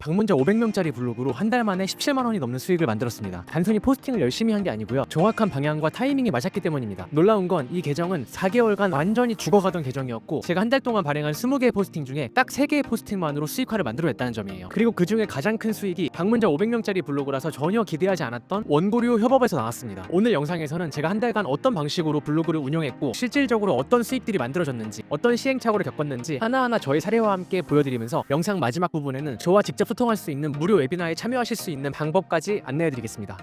방문자 500명짜리 블로그로 한 달 만에 17만 원이 넘는 수익을 만들었습니다. 단순히 포스팅을 열심히 한 게 아니고요. 정확한 방향과 타이밍이 맞았기 때문입니다. 놀라운 건 이 계정은 4개월간 완전히 죽어가던 계정이었고 제가 한 달 동안 발행한 20개의 포스팅 중에 딱 3개의 포스팅만으로 수익화를 만들어냈다는 점이에요. 그리고 그 중에 가장 큰 수익이 방문자 500명짜리 블로그라서 전혀 기대하지 않았던 원고료 협업에서 나왔습니다. 오늘 영상에서는 제가 한 달간 어떤 방식으로 블로그를 운영했고 실질적으로 어떤 수익들이 만들어졌는지 어떤 시행착오를 겪었는지 하나하나 저의 사례와 함께 보여드리면서 영상 마지막 부분에는 저와 직접 소통할 수 있는 무료 웨비나에 참여하실 수 있는 방법까지 안내해드리겠습니다.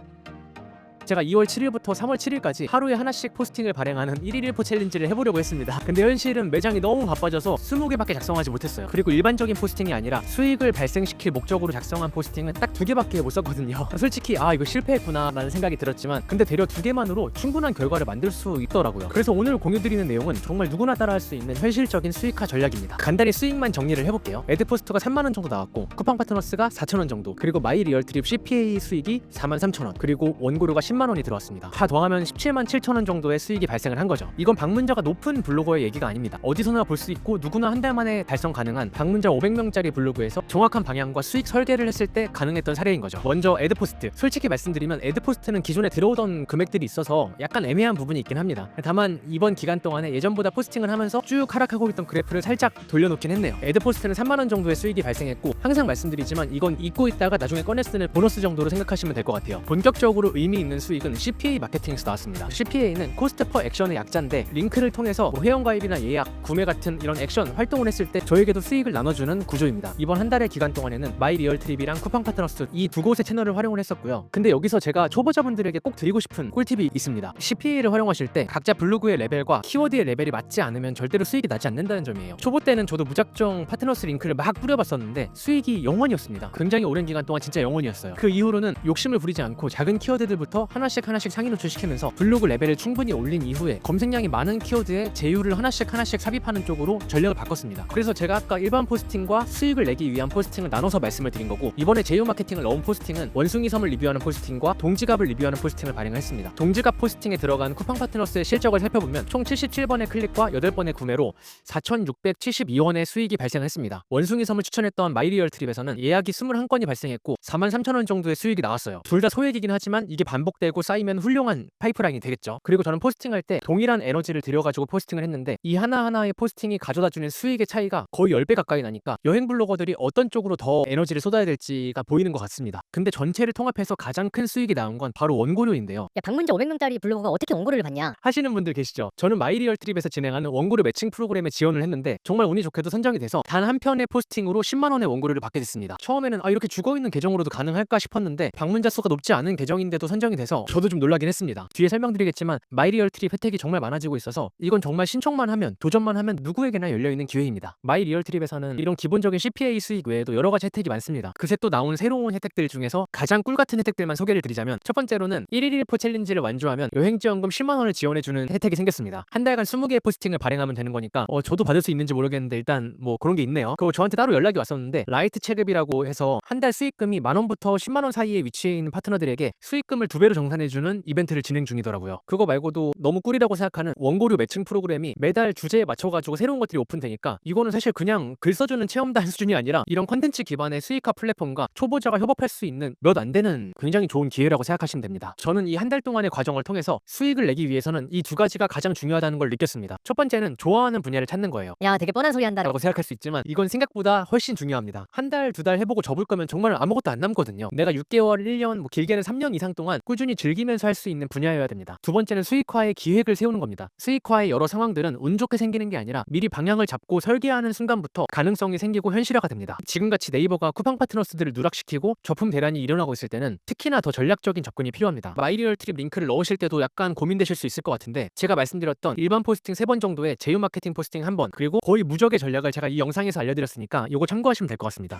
제가 2월 7일부터 3월 7일까지 하루에 하나씩 포스팅을 발행하는 1일 1포 챌린지를 해보려고 했습니다. 근데 현실은 매장이 너무 바빠져서 20개밖에 작성하지 못했어요. 그리고 일반적인 포스팅이 아니라 수익을 발생시킬 목적으로 작성한 포스팅은 딱 2개밖에 못 썼거든요. 솔직히 이거 실패했구나 라는 생각이 들었지만 근데 대략 2개만으로 충분한 결과를 만들 수 있더라고요. 그래서 오늘 공유드리는 내용은 정말 누구나 따라할 수 있는 현실적인 수익화 전략입니다. 간단히 수익만 정리를 해볼게요. 애드포스트가 3만원 정도 나왔고 쿠팡 파트너스가 4,000원 정도, 그리고 마이리얼트립 CPA 수익이 43,000원, 그리고 원고료가 10만 원이 들어왔습니다. 다 더하면 17만 7천 원 정도의 수익이 발생을 한 거죠. 이건 방문자가 높은 블로거의 얘기가 아닙니다. 어디서나 볼 수 있고 누구나 한 달 만에 달성 가능한 방문자 500명짜리 블로그에서 정확한 방향과 수익 설계를 했을 때 가능했던 사례인 거죠. 먼저 애드포스트. 솔직히 말씀드리면 애드포스트는 기존에 들어오던 금액들이 있어서 약간 애매한 부분이 있긴 합니다. 다만 이번 기간 동안에 예전보다 포스팅을 하면서 쭉 하락하고 있던 그래프를 살짝 돌려놓긴 했네요. 애드포스트는 3만 원 정도의 수익이 발생했고 항상 말씀드리지만 이건 잊고 있다가 나중에 꺼내 쓰는 보너스 정도로 생각하시면 될 것 같아요. 본격적으로 의미 있는 수익은 CPA 마케팅에서 나왔습니다. CPA는 코스트 퍼 액션의 약자인데 링크를 통해서 회원가입이나 예약, 구매 같은 이런 액션 활동을 했을 때 저에게도 수익을 나눠주는 구조입니다. 이번 한 달의 기간 동안에는 마이리얼트립이랑 쿠팡 파트너스 이 두 곳의 채널을 활용을 했었고요. 근데 여기서 제가 초보자분들에게 꼭 드리고 싶은 꿀팁이 있습니다. CPA를 활용하실 때 각자 블로그의 레벨과 키워드의 레벨이 맞지 않으면 절대로 수익이 나지 않는다는 점이에요. 초보 때는 저도 무작정 파트너스 링크를 막 뿌려봤었는데 수익이 0원이었습니다. 굉장히 오랜 기간 동안 진짜 0원이었어요. 그 이후로는 욕심을 부리지 않고 작은 키워드들부터 하나씩 상위 노출시키면서 블로그 레벨을 충분히 올린 이후에 검색량이 많은 키워드에 제휴를 하나씩 삽입하는 쪽으로 전략을 바꿨습니다. 그래서 제가 아까 일반 포스팅과 수익을 내기 위한 포스팅을 나눠서 말씀을 드린 거고, 이번에 제휴 마케팅을 넣은 포스팅은 원숭이 섬을 리뷰하는 포스팅과 동지갑을 리뷰하는 포스팅을 발행을 했습니다. 동지갑 포스팅에 들어간 쿠팡 파트너스의 실적을 살펴보면 총 77번의 클릭과 8번의 구매로 4,672원의 수익이 발생했습니다. 원숭이 섬을 추천했던 마이리얼트립에서는 예약이 21건이 발생했고 43,000원 정도의 수익이 나왔어요. 둘 다 소액이긴 하지만 이게 반복되고 쌓이면 훌륭한 파이프라인이 되겠죠. 그리고 저는 포스팅할 때 동일한 에너지를 들여가지고 포스팅을 했는데 이 하나하나의 포스팅이 가져다주는 수익의 차이가 거의 10배 가까이 나니까 여행 블로거들이 어떤 쪽으로 더 에너지를 쏟아야 될지가 보이는 것 같습니다. 근데 전체를 통합해서 가장 큰 수익이 나온 건 바로 원고료인데요. 야, 방문자 500명짜리 블로거가 어떻게 원고료를 받냐? 하시는 분들 계시죠? 저는 마이리얼트립에서 진행하는 원고료 매칭 프로그램에 지원을 했는데 정말 운이 좋게도 선정이 돼서 단 한 편의 포스팅으로 10만 원의 원고료를 받게 됐습니다. 처음에는 이렇게 죽어있는 계정으로도 가능할까 싶었는데 방문자 수가 높지 않은 계정인데도 선정이 돼서 저도 좀 놀라긴 했습니다. 뒤에 설명드리겠지만 마이리얼트립 혜택이 정말 많아지고 있어서 이건 정말 신청만 하면, 도전만 하면 누구에게나 열려있는 기회입니다. 마이리얼트립에서는 이런 기본적인 CPA 수익 외에도 여러가지 혜택이 많습니다. 그새 또 나온 새로운 혜택들 중에서 가장 꿀같은 혜택들만 소개를 드리자면, 첫 번째로는 1일 1포 챌린지를 완주하면 여행지원금 10만 원을 지원해주는 혜택이 생겼습니다. 한 달간 20개의 포스팅을 발행하면 되는 거니까 저도 받을 수 있는지 모르겠는데 일단 뭐 그런 게 있네요. 그리고 저한테 따로 연락이 왔었는데 라이트 체급이라고 해서 한 달 수익금이 10,000원부터 10만 원 사이에 위치해 있는 파트너들에게 수익금을 2배로 정산해주는 이벤트를 진행 중이더라고요. 그거 말고도 너무 꿀이라고 생각하는 원고료 매칭 프로그램이 매달 주제에 맞춰가지고 새로운 것들이 오픈되니까 이거는 사실 그냥 글 써주는 체험단 수준이 아니라 이런 컨텐츠 기반의 수익화 플랫폼과 초보자가 협업할 수 있는 몇 안 되는 굉장히 좋은 기회라고 생각하시면 됩니다. 저는 이 한 달 동안의 과정을 통해서 수익을 내기 위해서는 이 두 가지가 가장 중요하다는 걸 느꼈습니다. 첫 번째는 좋아하는 분야를 찾는 거예요. 야, 되게 뻔한 소리 한다. 라고 생각할 수 있지만 이건 생각보다 훨씬 중요합니다. 한 달, 2달 해보고 접을 거면 정말 아무것도 안 남거든요. 내가 6개월, 1년, 뭐 길게는 3년 이상 동안 꾸준히 즐기면서 할 수 있는 분야여야 됩니다. 두 번째는 수익화의 기획을 세우는 겁니다. 수익화의 여러 상황들은 운 좋게 생기는 게 아니라 미리 방향을 잡고 설계하는 순간부터 가능성이 생기고 현실화가 됩니다. 지금같이 네이버가 쿠팡 파트너스들을 누락시키고 저품 대란이 일어나고 있을 때는 특히나 더 전략적인 접근이 필요합니다. 마이리얼트립 링크를 넣으실 때도 약간 고민되실 수 있을 것 같은데, 제가 말씀드렸던 일반 포스팅 3번 정도의 제휴 마케팅 포스팅 1번, 그리고 거의 무적의 전략을 제가 이 영상에서 알려드렸으니까 이거 참고하시면 될 것 같습니다.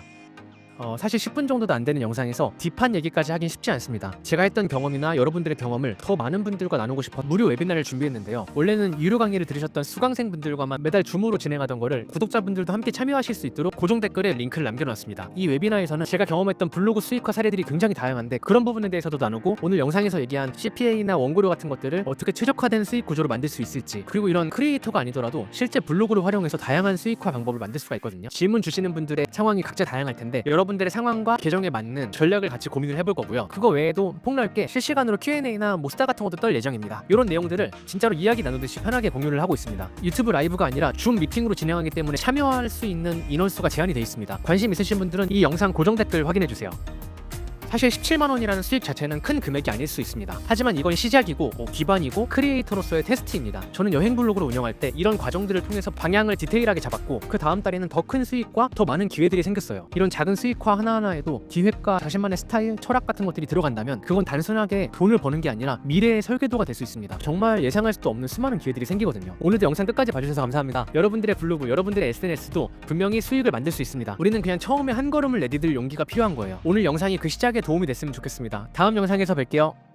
사실 10분 정도도 안 되는 영상에서 딥한 얘기까지 하긴 쉽지 않습니다. 제가 했던 경험이나 여러분들의 경험을 더 많은 분들과 나누고 싶어 무료 웨비나를 준비했는데요. 원래는 유료 강의를 들으셨던 수강생분들과만 매달 줌으로 진행하던 거를 구독자분들도 함께 참여하실 수 있도록 고정 댓글에 링크를 남겨놨습니다. 이 웨비나에서는 제가 경험했던 블로그 수익화 사례들이 굉장히 다양한데 그런 부분에 대해서도 나누고, 오늘 영상에서 얘기한 CPA나 원고료 같은 것들을 어떻게 최적화된 수익 구조로 만들 수 있을지, 그리고 이런 크리에이터가 아니더라도 실제 블로그를 활용해서 다양한 수익화 방법을 만들 수가 있거든요. 질문 주시는 분들의 상황이 각자 다양할 텐데 여러분들의 상황과 계정에 맞는 전략을 같이 고민을 해볼 거고요. 그거 외에도 폭넓게 실시간으로 Q&A나 뭐 수다 같은 것도 떨 예정입니다. 이런 내용들을 진짜로 이야기 나누듯이 편하게 공유를 하고 있습니다. 유튜브 라이브가 아니라 줌 미팅으로 진행하기 때문에 참여할 수 있는 인원수가 제한이 되어 있습니다. 관심 있으신 분들은 이 영상 고정 댓글 확인해주세요. 사실 17만 원이라는 수익 자체는 큰 금액이 아닐 수 있습니다. 하지만 이건 시작이고 기반이고 크리에이터로서의 테스트입니다. 저는 여행 블로그를 운영할 때 이런 과정들을 통해서 방향을 디테일하게 잡았고 그 다음 달에는 더 큰 수익과 더 많은 기회들이 생겼어요. 이런 작은 수익화 하나하나에도 기획과 자신만의 스타일, 철학 같은 것들이 들어간다면 그건 단순하게 돈을 버는 게 아니라 미래의 설계도가 될 수 있습니다. 정말 예상할 수도 없는 수많은 기회들이 생기거든요. 오늘도 영상 끝까지 봐주셔서 감사합니다. 여러분들의 블로그, 여러분들의 SNS도 분명히 수익을 만들 수 있습니다. 우리는 그냥 처음에 한 걸음을 내디딜 용기가 필요한 거예요. 오늘 영상이 그 시작에 도움이 됐으면 좋겠습니다. 다음 영상에서 뵐게요.